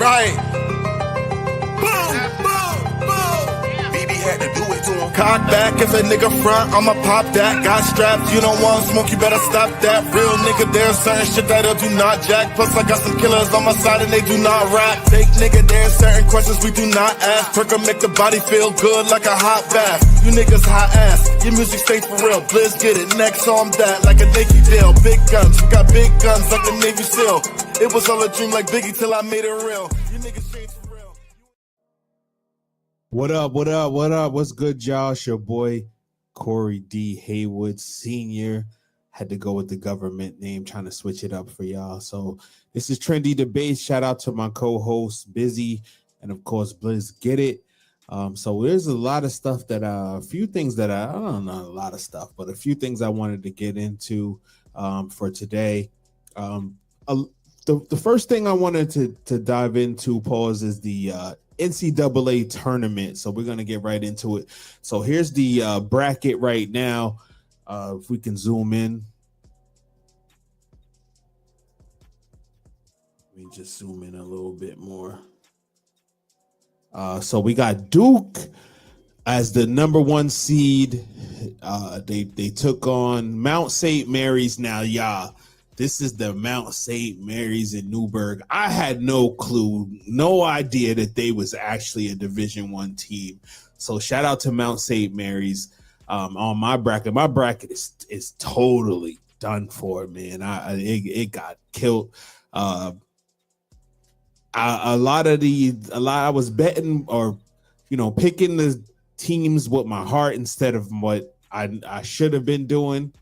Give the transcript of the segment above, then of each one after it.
right. BB had to do it to him. Cock back if a nigga front, I'ma pop that. Got straps, you don't want smoke, you better stop that. Real nigga, there's certain shit that'll do not jack. Plus I got some killers on my side and they do not rap. Fake nigga, there's certain questions we do not ask. Circa make the body feel good like a hot bath. You niggas hot ass, your music stay for real. Blizz get it, next on that like a Navy deal. Big guns, we got big guns like the Navy SEAL. It was all a dream like Biggie till I made it real. You niggas changed for real. What up, what up, what up? What's good, y'all? It's your boy, Corey D. Haywood Sr. Had to go with the government name, trying to switch it up for y'all. So this is Trendy Debates. Shout out to my co-hosts, Busy, and of course, Blizz Get It. So there's a lot of stuff that, a few things that I don't know, a lot of stuff, but a few things I wanted to get into for today. The first thing I wanted to dive into, pause, is the NCAA Tournament. So we're going to get right into it. So here's the bracket right now. If we can zoom in. Let me just zoom in a little bit more. So we got Duke as the number one seed. They took on Mount St. Mary's. Now, y'all, this is the Mount St. Mary's in Newburgh. I had no clue, no idea that they was actually a Division I team. So shout out to Mount St. Mary's on my bracket. My bracket is totally done for, man. It got killed. I was betting or picking the teams with my heart instead of what I should have been doing.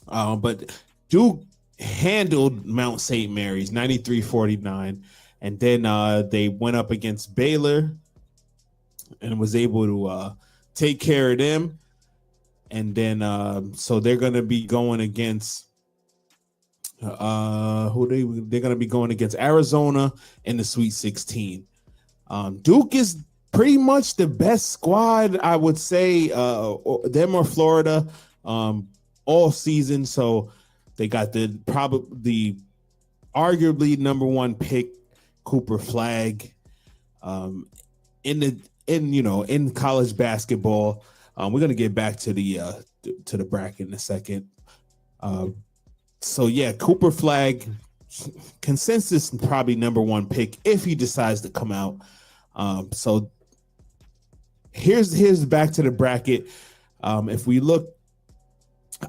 But Duke handled Mount St. Mary's 93-49, and then they went up against Baylor and was able to take care of them. And then so they're going to be going against they're going to be going against Arizona in the Sweet 16. Duke is pretty much the best squad, I would say, them or Florida all season. So they got the arguably number one pick, Cooper Flag, in college basketball. We're gonna get back to the bracket in a second. So yeah, Cooper Flag, consensus probably number one pick if he decides to come out. So here's back to the bracket. If we look,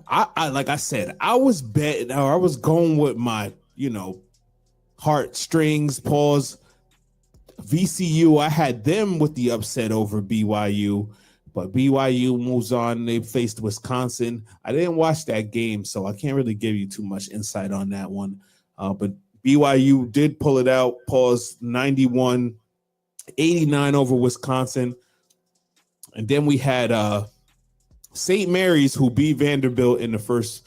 I like I said, I was betting, or I was going with my heartstrings. Pause. VCU, I had them with the upset over BYU. But BYU moves on. They faced Wisconsin. I didn't watch that game, so I can't really give you too much insight on that one. But BYU did pull it out. Pause. 91-89 over Wisconsin. And then we had St. Mary's, who beat Vanderbilt in the first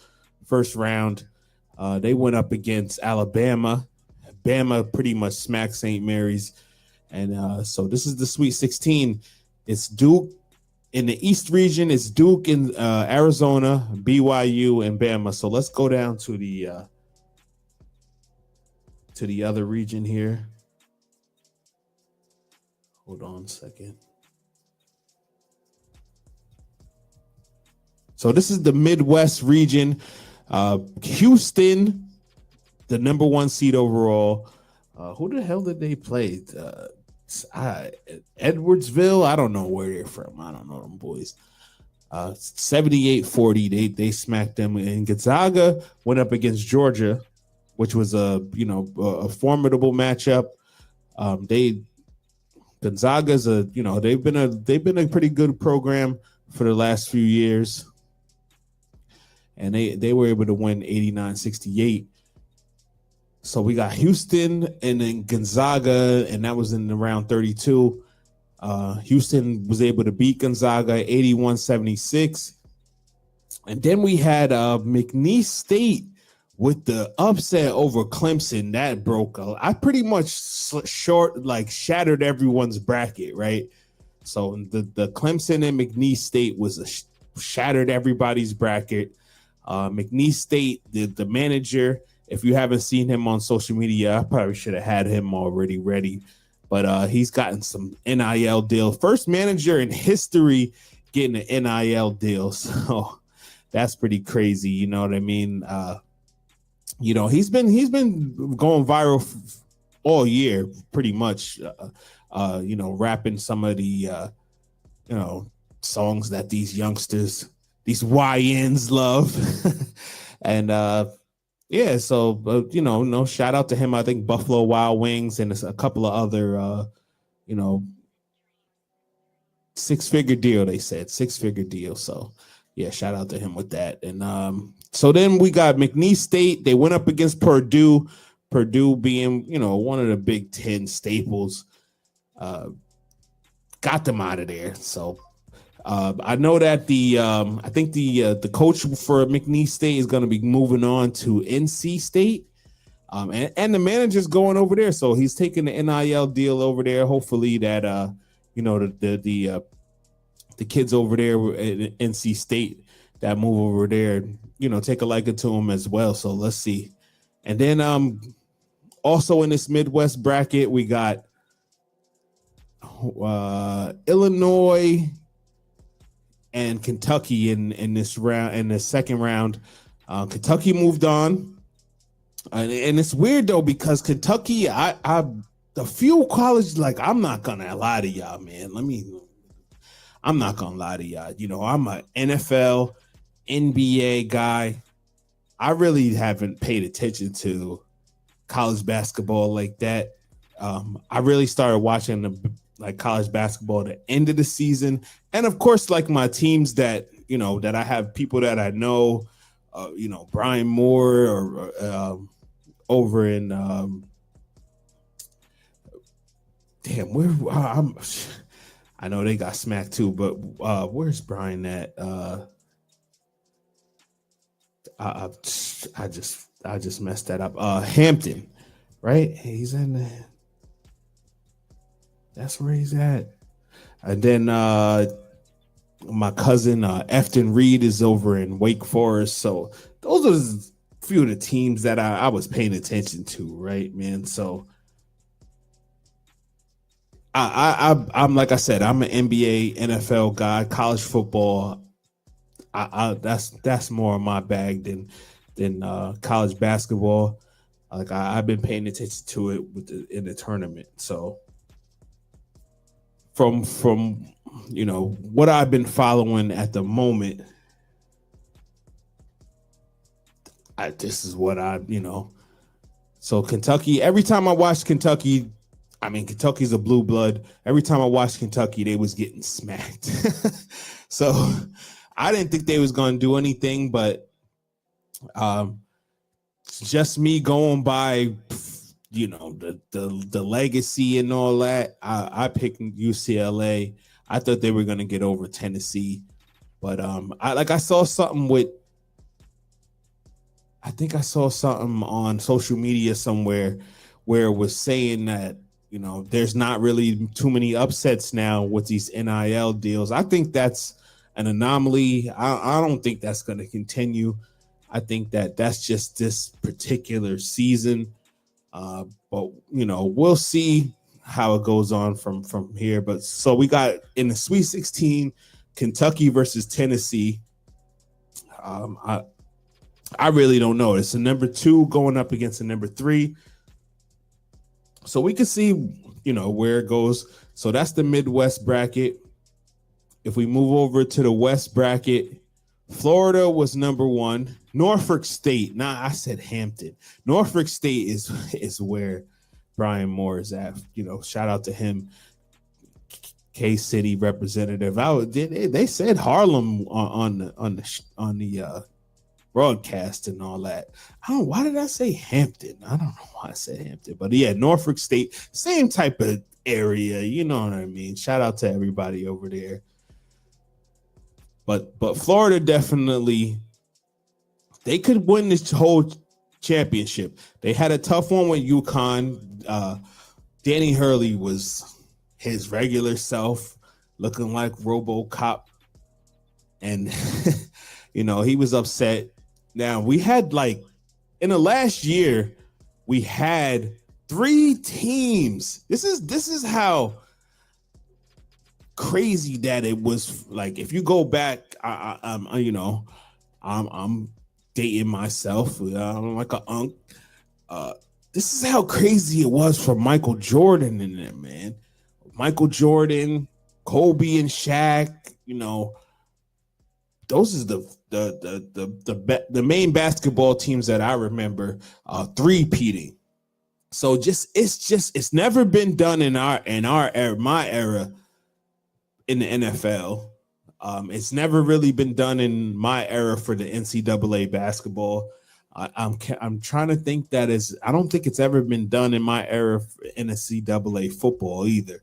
round. They went up against Alabama. Bama pretty much smacked St. Mary's. And so this is the Sweet 16. It's Duke. In the East region, it's Duke in Arizona, BYU, and Bama. So let's go down to the other region here. Hold on a second. So this is the Midwest region. Houston, the number one seed overall. Who the hell did they play? Edwardsville. I don't know where they're from. I don't know them boys. 78-40. They smacked them. And Gonzaga went up against Georgia, which was a formidable matchup. Gonzaga's they've been a pretty good program for the last few years. And they were able to win 89-68. So we got Houston and then Gonzaga, and that was in the round 32. Houston was able to beat Gonzaga 81-76. And then we had McNeese State with the upset over Clemson. That broke. I pretty much shattered everyone's bracket, right? So the Clemson and McNeese State was shattered everybody's bracket. McNeese State, the manager, If you haven't seen him on social media, I probably should have had him already ready. But he's gotten some NIL deal. First manager in history getting an NIL deal. So that's pretty crazy. You know what I mean? He's been going viral all year, pretty much. Rapping some of the songs that these youngsters, these YNs love. And no shout out to him. I think Buffalo Wild Wings and a couple of other six-figure deal. They said 6-figure deal. So yeah, shout out to him with that. And so then we got McNeese State. They went up against Purdue. Purdue being one of the Big Ten staples. Got them out of there. So I know that I think the coach for McNeese State is going to be moving on to NC State, and the manager's going over there. So he's taking the NIL deal over there. Hopefully that the kids over there at NC State that move over there, take a liking to him as well. So let's see. And then also in this Midwest bracket, we got Illinois and Kentucky in this round, in the second round. Kentucky moved on, and it's weird though because Kentucky, the few colleges, like, I'm not gonna lie to y'all, man. I'm not gonna lie to y'all. I'm an NFL, NBA guy. I really haven't paid attention to college basketball like that. I really started watching college basketball at the end of the season, and of course, like my teams that that I have people that I know, Brian Moore or over in I know they got smacked too, but where's Brian at? I just messed that up. Hampton, right? He's in there. That's where he's at. And then my cousin Efton Reed is over in Wake Forest. So those are a few of the teams that I was paying attention to, right, man? So I'm like I said, I'm an NBA, NFL guy, college football. That's more of my bag than college basketball. Like I've been paying attention to it in the tournament. So from what I've been following at the moment, this is what So Kentucky, every time I watched Kentucky, Kentucky's a blue blood. Every time I watched Kentucky, they was getting smacked. So I didn't think they was going to do anything, but just me going by, the legacy and all that. I picked UCLA. I thought they were going to get over Tennessee, but I saw something on social media somewhere where it was saying that there's not really too many upsets now with these NIL deals. I think that's an anomaly. I don't think that's going to continue. I think that's just this particular season. But we'll see how it goes on from here. But so we got in the Sweet 16, Kentucky versus Tennessee. I really don't know. It's the number 2 going up against the number 3. So we can see, where it goes. So that's the Midwest bracket. If we move over to the West bracket, Florida was number 1. Norfolk State. I said Hampton. Norfolk State is where Brian Moore is at. Shout out to him. K-City representative. They said Harlem on the broadcast and all that. Why did I say Hampton? I don't know why I said Hampton, but yeah, Norfolk State, same type of area. You know what I mean? Shout out to everybody over there. But Florida definitely, they could win this whole championship. They had a tough one with UConn. Danny Hurley was his regular self, looking like RoboCop, and he was upset. Now we had in the last year, we had 3 teams. This is how crazy that it was. Like, if you go back, I'm dating myself. I'm like an unk. This is how crazy it was for Michael Jordan in there, man. Michael Jordan, Kobe, and Shaq. Those is the main basketball teams that I remember three-peating. So it's never been done in our era, my era in the NFL. It's never really been done in my era for the NCAA basketball. I'm trying to think I don't think it's ever been done in my era for NCAA football either.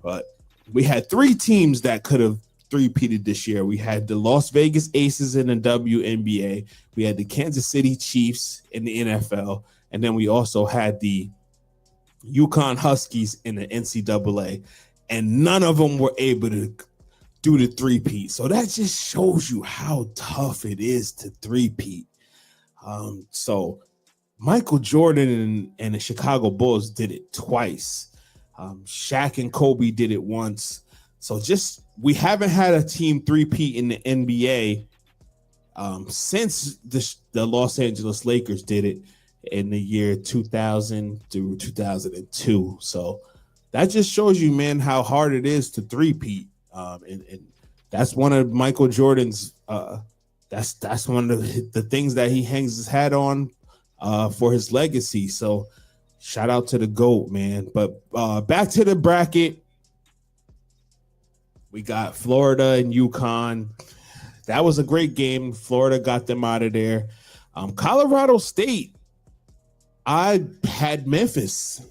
But we had 3 teams that could have three-peated this year. We had the Las Vegas Aces in the WNBA. We had the Kansas City Chiefs in the NFL. And then we also had the UConn Huskies in the NCAA. And none of them were able to do the three-peat. So that just shows you how tough it is to three-peat. So Michael Jordan and the Chicago Bulls did it twice. Shaq and Kobe did it once. So we haven't had a team three-peat in the NBA since the Los Angeles Lakers did it in the year 2000 through 2002. So that just shows you, man, how hard it is to three-peat. And that's one of Michael Jordan's that's one of the things that he hangs his hat on for his legacy. So shout out to the GOAT, man. But back to the bracket. We got Florida and UConn. That was a great game. Florida got them out of there. Colorado State, I had Memphis.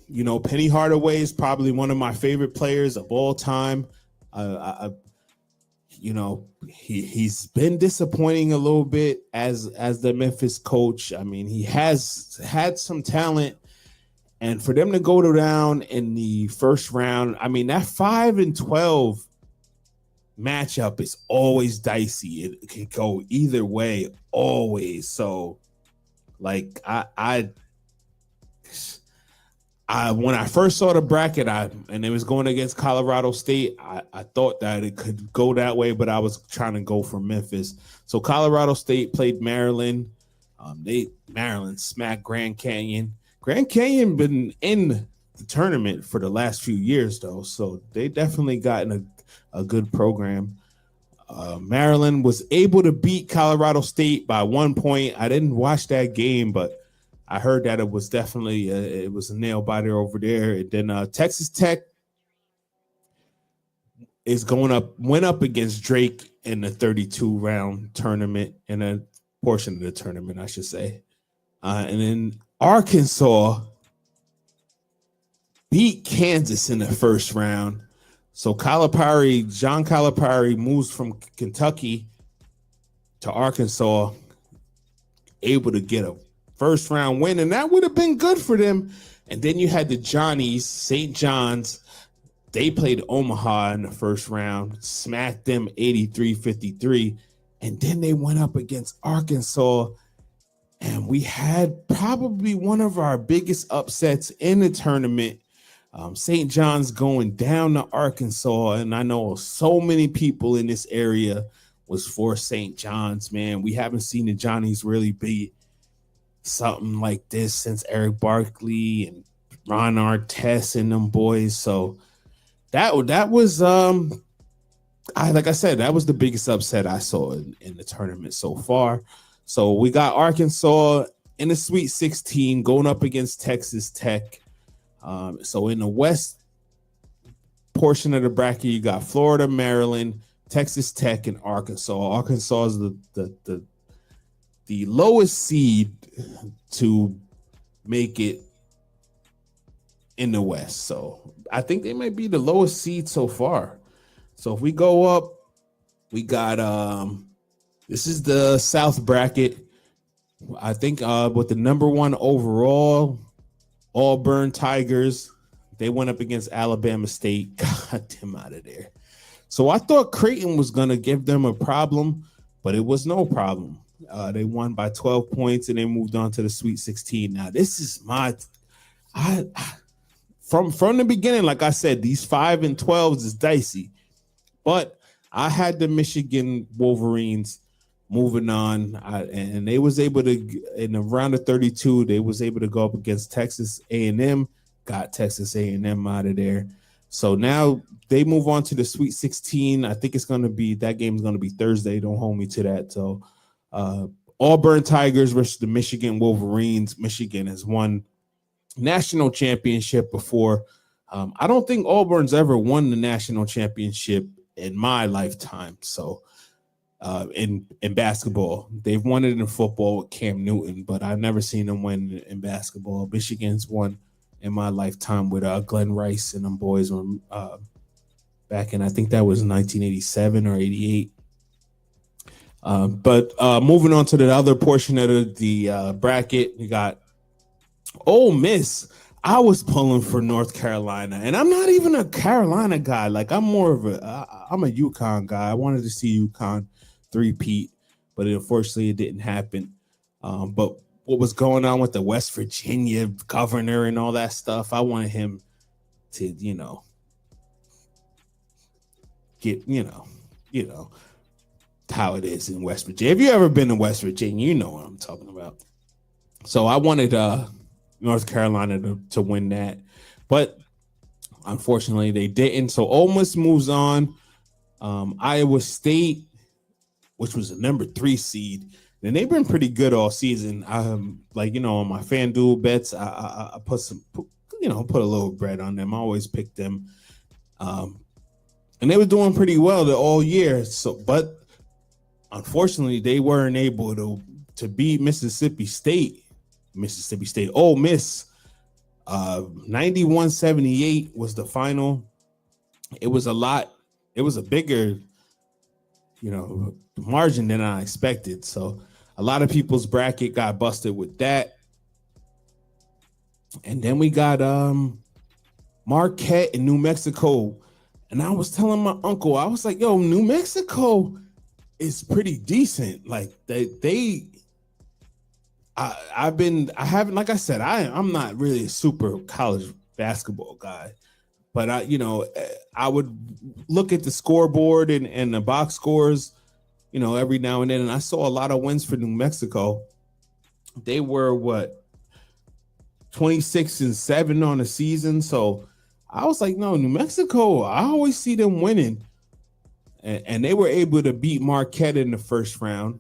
Penny Hardaway is probably one of my favorite players of all time. He's been disappointing a little bit as the Memphis coach. I mean, he has had some talent, and for them to go down in the first round, I mean, that 5-12 matchup is always dicey. It can go either way, always. So, like, I when I first saw the bracket, and it was going against Colorado State, I thought that it could go that way, but I was trying to go for Memphis. So Colorado State played Maryland. Maryland smacked Grand Canyon. Grand Canyon been in the tournament for the last few years, though, so they definitely gotten a good program. Maryland was able to beat Colorado State by 1 point. I didn't watch that game, but I heard that it was definitely it was a nail biter over there. And then Texas Tech went up against Drake in the 32-round tournament, in a portion of the tournament, I should say. And then Arkansas beat Kansas in the first round. So John Calipari moves from Kentucky to Arkansas, able to get a first round win, and that would have been good for them. And then you had the Johnnies, St. John's. They played Omaha in the first round, smacked them 83-53, and then they went up against Arkansas, and we had probably one of our biggest upsets in the tournament. St. John's going down to Arkansas, and I know so many people in this area was for St. John's, man. We haven't seen the Johnnies really beat something like this since Eric Barkley and Ron Artest and them boys. So that was like I said, that was the biggest upset I saw in the tournament so far. So we got Arkansas in the Sweet 16 going up against Texas Tech. So in the West portion of the bracket, you got Florida, Maryland, Texas Tech, and Arkansas. Arkansas is the lowest seed to make it in the West. So I think they might be the lowest seed so far. So if we go up, we got this is the South bracket. I think with the number 1 overall, Auburn Tigers, they went up against Alabama State, got them out of there. So I thought Creighton was going to give them a problem, but it was no problem. They won by 12 points and they moved on to the Sweet 16. Now, this is from the beginning, like I said, these 5 and 12s is dicey, but I had the Michigan Wolverines moving on, and they was able to, in the round of 32, they was able to go up against Texas A&M, got Texas A&M out of there. So now they move on to the Sweet 16. I think that game's going to be Thursday. Don't hold me to that. So Auburn Tigers versus the Michigan Wolverines. Michigan has won national championship before. I don't think Auburn's ever won the national championship in my lifetime. So in basketball, they've won it in football with Cam Newton, but I've never seen them win in basketball. Michigan's won in my lifetime with Glenn Rice and them boys when back in, I think that was 1987 or 88. But moving on to the other portion of the bracket, we got Ole Miss. I was pulling for North Carolina, and I'm not even a Carolina guy. Like, I'm more of I'm a UConn guy. I wanted to see UConn three-peat, but unfortunately it didn't happen. But what was going on with the West Virginia governor and all that stuff, I wanted him to, get, how it is in West Virginia. If you ever been to West Virginia, you know what I'm talking about. So I wanted North Carolina to win that, but unfortunately they didn't. So Ole Miss moves on. Iowa State, which was a number 3 seed, and they've been pretty good all season. On my FanDuel bets, I put a little bread on them. I always pick them, and they were doing pretty well all year. So, but unfortunately, they weren't able to beat Mississippi State. Ole Miss, 91-78 was the final. It was a bigger, margin than I expected. So a lot of people's bracket got busted with that. And then we got Marquette in New Mexico. And I was telling my uncle, I was like, yo, New Mexico is pretty decent. Like I'm not really a super college basketball guy, but I would look at the scoreboard and the box scores, every now and then. And I saw a lot of wins for New Mexico. They were 26-7 on the season. So I was like, no, New Mexico, I always see them winning. And they were able to beat Marquette in the first round.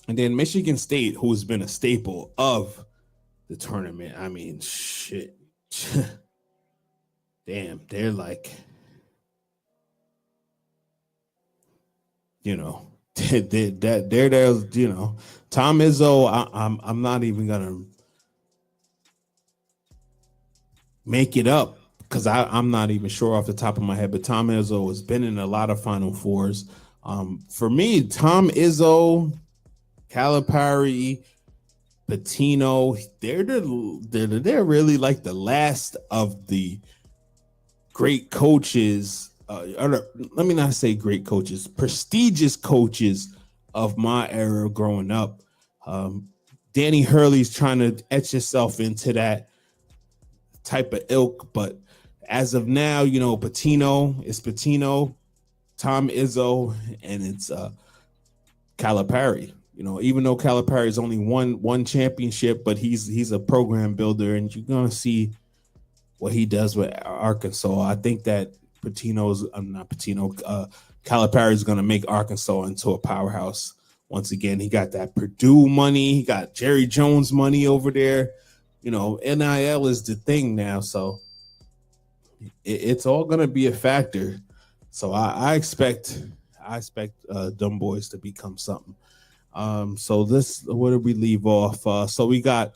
And then Michigan State, who has been a staple of the tournament. I mean, shit. Damn, they're like, they're Tom Izzo. I'm not even gonna make it up because I'm not even sure off the top of my head. But Tom Izzo has been in a lot of Final Fours. For me, Tom Izzo, Calipari, Pitino, they're really like the last of the great coaches. Let me not say great coaches, prestigious coaches of my era growing up. Danny Hurley's trying to etch himself into that type of ilk, but as of now, Pitino, Tom Izzo, and it's Calipari. Even though Calipari has only won one championship, but he's a program builder, and you're gonna see what he does with Arkansas. I think that Calipari is gonna make Arkansas into a powerhouse once again. He got that Purdue money, he got Jerry Jones money over there. NIL is the thing now, so it's all gonna be a factor. So I expect dumb boys to become something. So where did we leave off? So we got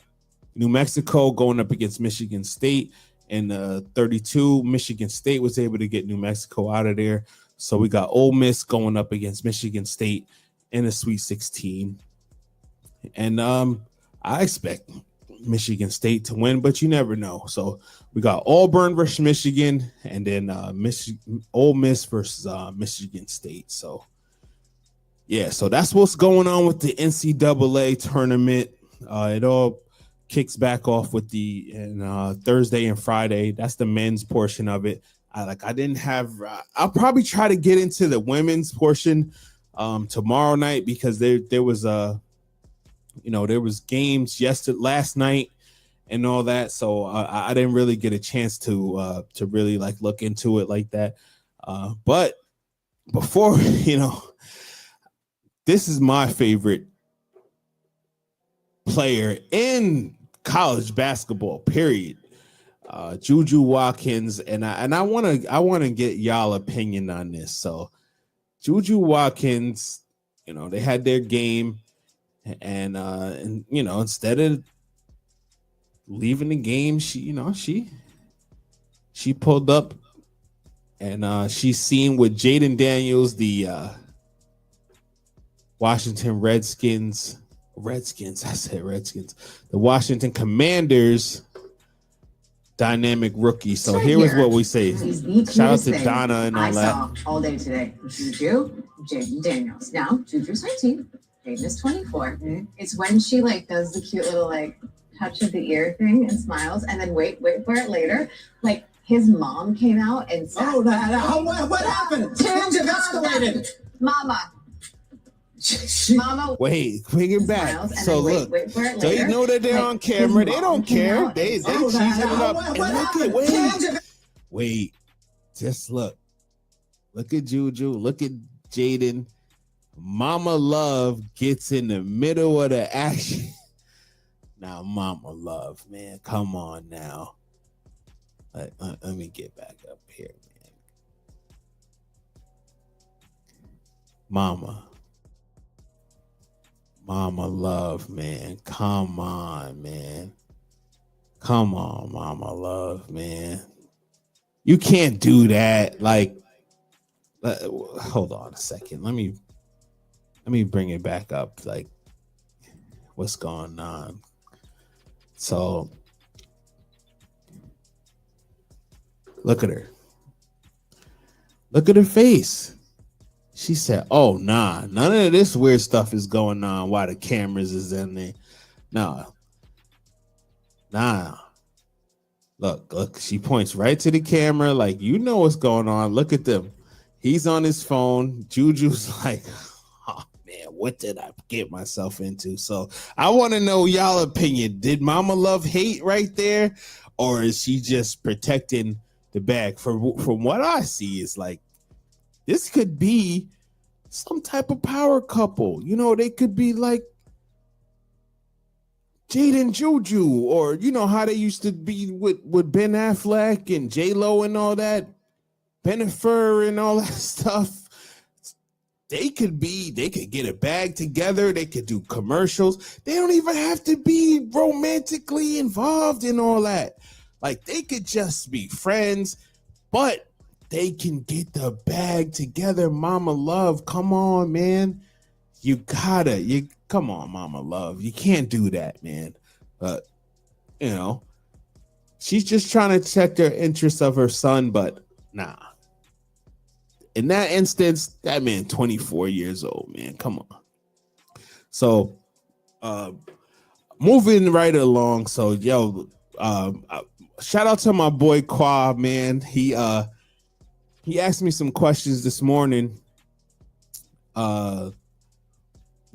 New Mexico going up against Michigan State in 32. Michigan State was able to get New Mexico out of there. So we got Ole Miss going up against Michigan State in the Sweet 16. And I expect Michigan State to win, but you never know. So we got Auburn versus Michigan, and then Ole Miss versus Michigan State. So Yeah, so that's what's going on with the NCAA tournament. It all kicks back off with the Thursday and Friday. That's the men's portion of it. I didn't have. I'll probably try to get into the women's portion tomorrow night because there was games last night and all that. So I didn't really get a chance to really look into it like that. But before this is my favorite player in college basketball, period. Juju Watkins, and I want to get y'all opinion on this. So Juju Watkins, they had their game, and instead of leaving the game, she pulled up, and she's seen with Jaden Daniels, the Washington Redskins. I said Redskins. The Washington Commanders dynamic rookie. So here is what we say. Shout out to Donna and all that. I saw all day today. Juju, Jaden Daniels. Now Juju's 19. Jaden is 24. Mm-hmm. It's when she does the cute little touch of the ear thing and smiles, and then wait for it later. His mom came out and said, what happened? Things have escalated. Mama. Wait, bring it back. So look, they know that they're on camera. They don't care. They cheesing it up. And look at wait. Just look. Look at Juju. Look at Jaden. Mama Love gets in the middle of the action. Now, Mama Love, man, come on now. Let me get back up here, man. Mama Love, man. Come on, man. Come on, Mama Love, man. You can't do that. Hold on a second. Let me bring it back up. What's going on? So, look at her. Look at her face. She said, "Oh, nah, none of this weird stuff is going on while the cameras is in there. Nah. Look, she points right to the camera what's going on. Look at them. He's on his phone. Juju's like, oh, man, what did I get myself into?" So I want to know y'all opinion. Did Mama Love hate right there? Or is she just protecting the bag? From what I see, is this could be some type of power couple. They could be like Jade and Juju, or how they used to be with Ben Affleck and J-Lo and all that, Bennifer and all that stuff. They could get a bag together. They could do commercials. They don't even have to be romantically involved in all that. They could just be friends, but they can get the bag together. Mama Love, come on, man. Come on, Mama Love. You can't do that, man. But, she's just trying to protect the interests of her son, but nah. In that instance, that man 24 years old, man. Come on. So, moving right along. So, shout out to my boy Qua, man. He asked me some questions this morning. How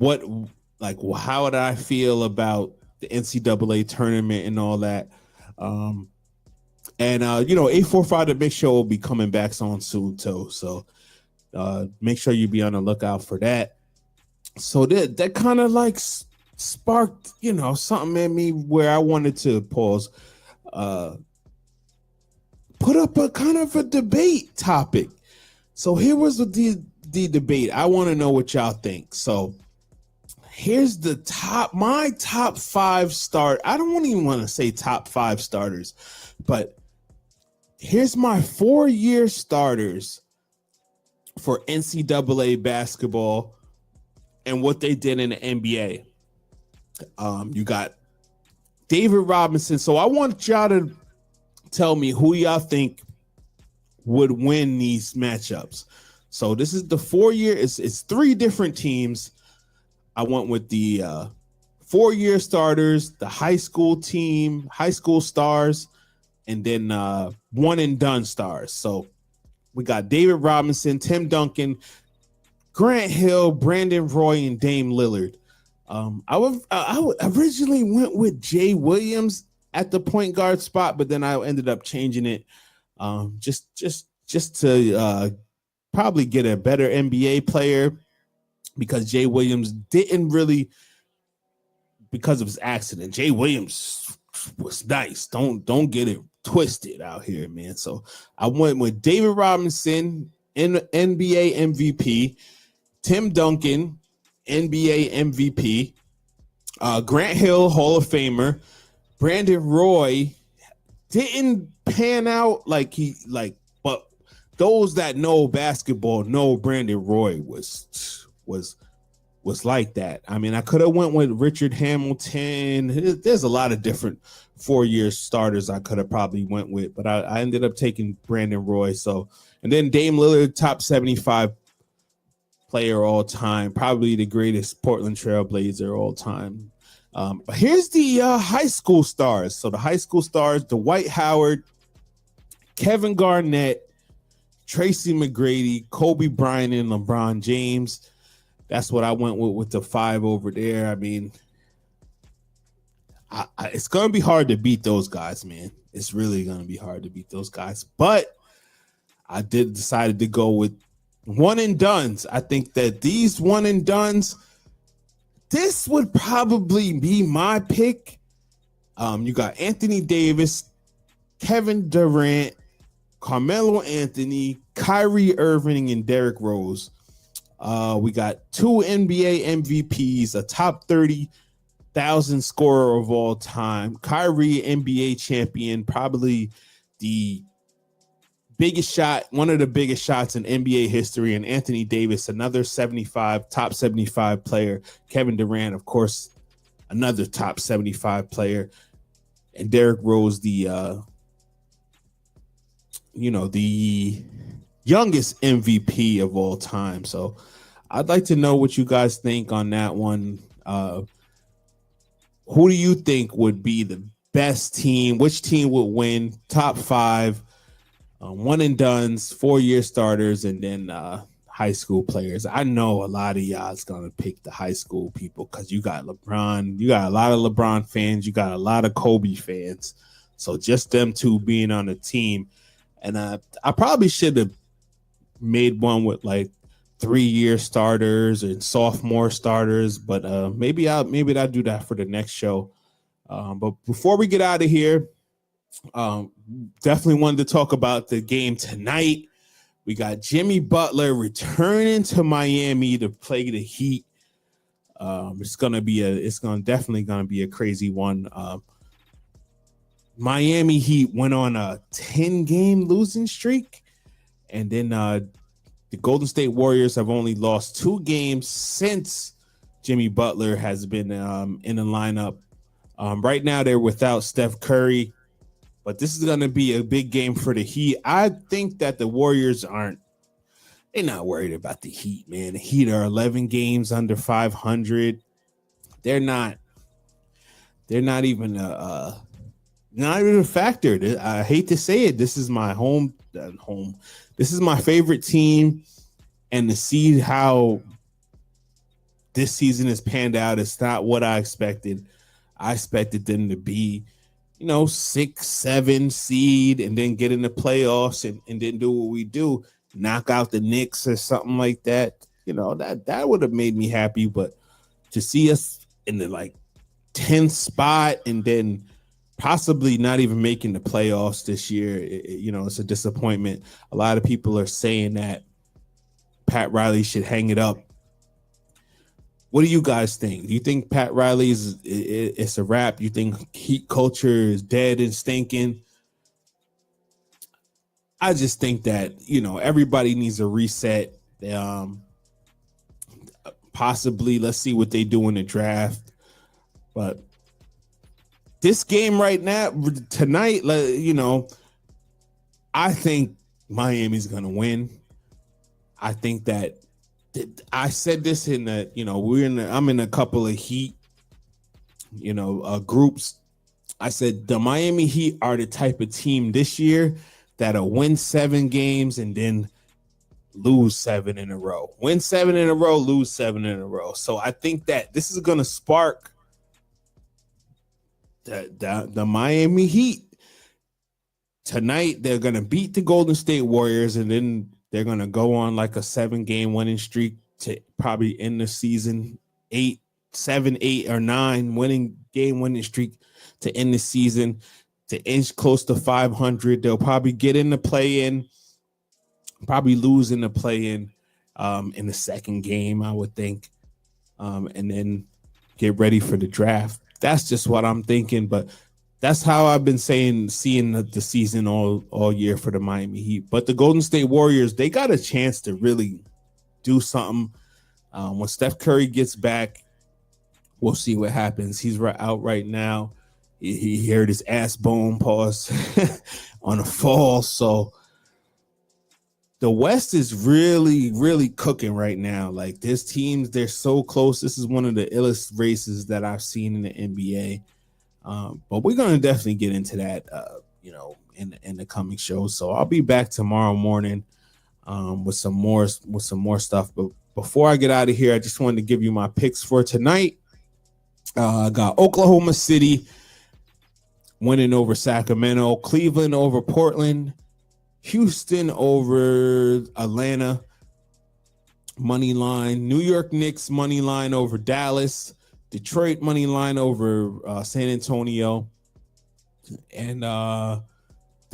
did I feel about the NCAA tournament and all that? 845 The Big Show will be coming back on soon too. So make sure you be on the lookout for that. So that kind of sparked, something in me where I wanted to put up a kind of a debate topic. So here was the debate. I want to know what y'all think. So here's my top 5 start. I don't even want to say top 5 starters, but here's my 4-year starters for NCAA basketball and what they did in the NBA. You got David Robinson. So I want y'all to tell me who y'all think would win these matchups. So this is the 4-year. It's 3 different teams. I went with the 4-year starters, the high school team, high school stars, and then one and done stars. So we got David Robinson, Tim Duncan, Grant Hill, Brandon Roy, and Dame Lillard. I originally went with Jay Williams at the point guard spot, but then I ended up changing it just to probably get a better NBA player, because Jay Williams didn't really, because of his accident. Jay Williams was nice. Don't get it twisted out here, man. So I went with David Robinson, NBA MVP, Tim Duncan, NBA MVP, Grant Hill, Hall of Famer, Brandon Roy didn't pan out but those that know basketball know Brandon Roy was like that. I mean, I could have went with Richard Hamilton. There's a lot of different 4-year starters I could have probably went with, but I ended up taking Brandon Roy. So, and then Dame Lillard, top 75 player all time, probably the greatest Portland Trailblazer all time. But here's the high school stars. So the high school stars: Dwight Howard, Kevin Garnett, Tracy McGrady, Kobe Bryant, and LeBron James. That's what I went with the 5 over there. I mean, it's going to be hard to beat those guys, man. It's really going to be hard to beat those guys. But I decided to go with one and dones. I think that these one and dones, this would probably be my pick. You got Anthony Davis, Kevin Durant, Carmelo Anthony, Kyrie Irving, and Derrick Rose. We got 2 NBA MVPs, a top 30,000 scorer of all time, Kyrie, NBA champion, probably the biggest shot, one of the biggest shots in NBA history, and Anthony Davis, another top 75 player, Kevin Durant, of course, another top 75 player, and Derrick Rose, the youngest MVP of all time. So I'd like to know what you guys think on that one. Who do you think would be the best team? Which team would win? Top 5, one and dones, 4-year starters, and then high school players. I know a lot of y'all is gonna pick the high school people because you got LeBron, you got a lot of LeBron fans, you got a lot of Kobe fans. So just them two being on the team. And I probably should have made one with like 3-year starters and sophomore starters, but maybe I'll do that for the next show. But before we get out of here, definitely wanted to talk about the game tonight. We got Jimmy Butler returning to Miami to play the Heat. It's definitely gonna be a crazy one. Miami Heat went on a 10-game losing streak, and then the Golden State Warriors have only lost 2 games since Jimmy Butler has been in the lineup. Right now they're without Steph Curry, but this is going to be a big game for the Heat. I think that the Warriors they're not worried about the Heat, man. The Heat are 11 games under 500. They're not even a factor. I hate to say it. This is my home. This is my favorite team, and to see how this season has panned out, it's not what I expected. I expected them to be, 6, 7 seed and then get in the playoffs and then do what we do, knock out the Knicks or something like that. That would have made me happy, but to see us in the 10th spot and then possibly not even making the playoffs this year, it's a disappointment. A lot of people are saying that Pat Riley should hang it up. What do you guys think? Do you think Pat Riley it's a wrap? You think Heat culture is dead and stinking? I just think that, everybody needs a reset. Possibly, let's see what they do in the draft. But this game right now, tonight, I think Miami's going to win. I think that I said this in the, I'm in a couple of Heat, groups. I said the Miami Heat are the type of team this year that'll win 7 games and then lose 7 in a row. Win 7 in a row, lose 7 in a row. So I think that this is going to spark the Miami Heat. Tonight, they're going to beat the Golden State Warriors, and then they're going to go on like a 7-game winning streak to probably end the season 7, 8, or 9 winning streak to end the season, to inch close to 500. They'll probably get in the play-in, probably lose in the play-in in the second game, I would think, and then get ready for the draft. That's just what I'm thinking, but that's how I've been seeing the season all year for the Miami Heat. But the Golden State Warriors, they got a chance to really do something. When Steph Curry gets back, we'll see what happens. He's out right now. He hurt his ass bone, pause, on a fall. So the West is really, really cooking right now. Like, there's teams, they're so close. This is one of the illest races that I've seen in the NBA. But we're going to definitely get into that, in the coming shows. So I'll be back tomorrow morning with some more stuff. But before I get out of here, I just wanted to give you my picks for tonight. I got Oklahoma City winning over Sacramento, Cleveland over Portland, Houston over Atlanta, money line, New York Knicks money line over Dallas, Detroit money line over San Antonio, and the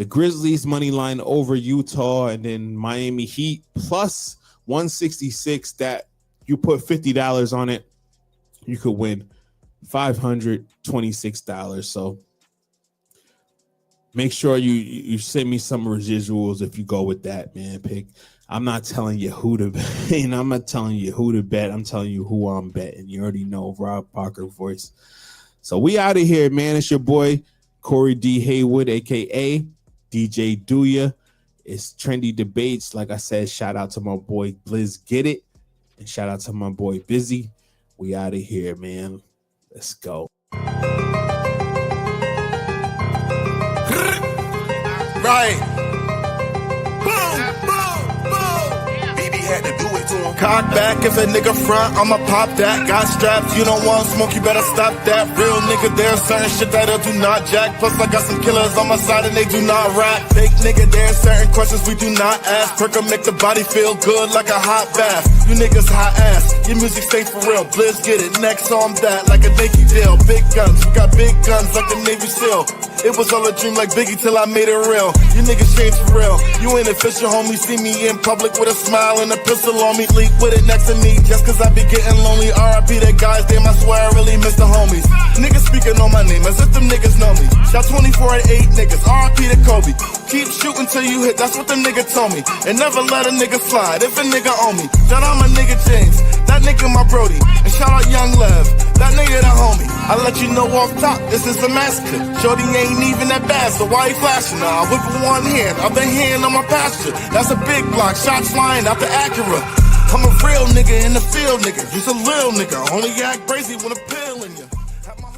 Grizzlies money line over Utah, and then Miami Heat plus 166. That you put $50 on it, you could win $526. So make sure you send me some residuals if you go with that, man. Pick. I'm not telling you who to bet. I'm not telling you who to bet. I'm telling you who I'm betting. You already know, Rob Parker voice. So we out of here, man. It's your boy, Corey D. Haywood, a.k.a. DJ Doowyah. It's Trendy Debates. Like I said, shout out to my boy, Blizz Get It. And shout out to my boy, Busy. We out of here, man. Let's go. Right. Boom, boom, boom. BB had to do it to him. Cock back if a nigga front, I'ma pop that. Got straps, you don't want smoke, you better stop that. Real nigga, there's certain shit that I do not jack. Plus I got some killers on my side and they do not rap. Fake nigga, there's certain questions we do not ask. Circa make the body feel good like a hot bath. You niggas hot ass, your music stay for real. Blizz Get It, next on that like a Nike deal. Big guns, we got big guns like a Navy SEAL. It was all a dream like Biggie till I made it real. You niggas changed for real. You ain't official, homie. See me in public with a smile and a pistol on me. Leak with it next to me just cause I be getting lonely. R.I.P. that guy's damn, I swear I really miss the homies. Niggas speaking on my name as if them niggas know me. Shot 24 at 8 niggas. R.I.P. to Kobe. Keep shooting till you hit, that's what the nigga told me. And never let a nigga slide if a nigga owe me. Shout out my nigga James, that nigga my Brody. And shout out Young Lev, that nigga the homie. I let you know off top, this is a massacre. Shorty ain't even that bad, so why you flashing? Now I whip with one hand, other hand on my pasture. That's a big block, shots flying out the Acura. I'm a real nigga in the field, nigga. Just a lil nigga, only act crazy when a pill.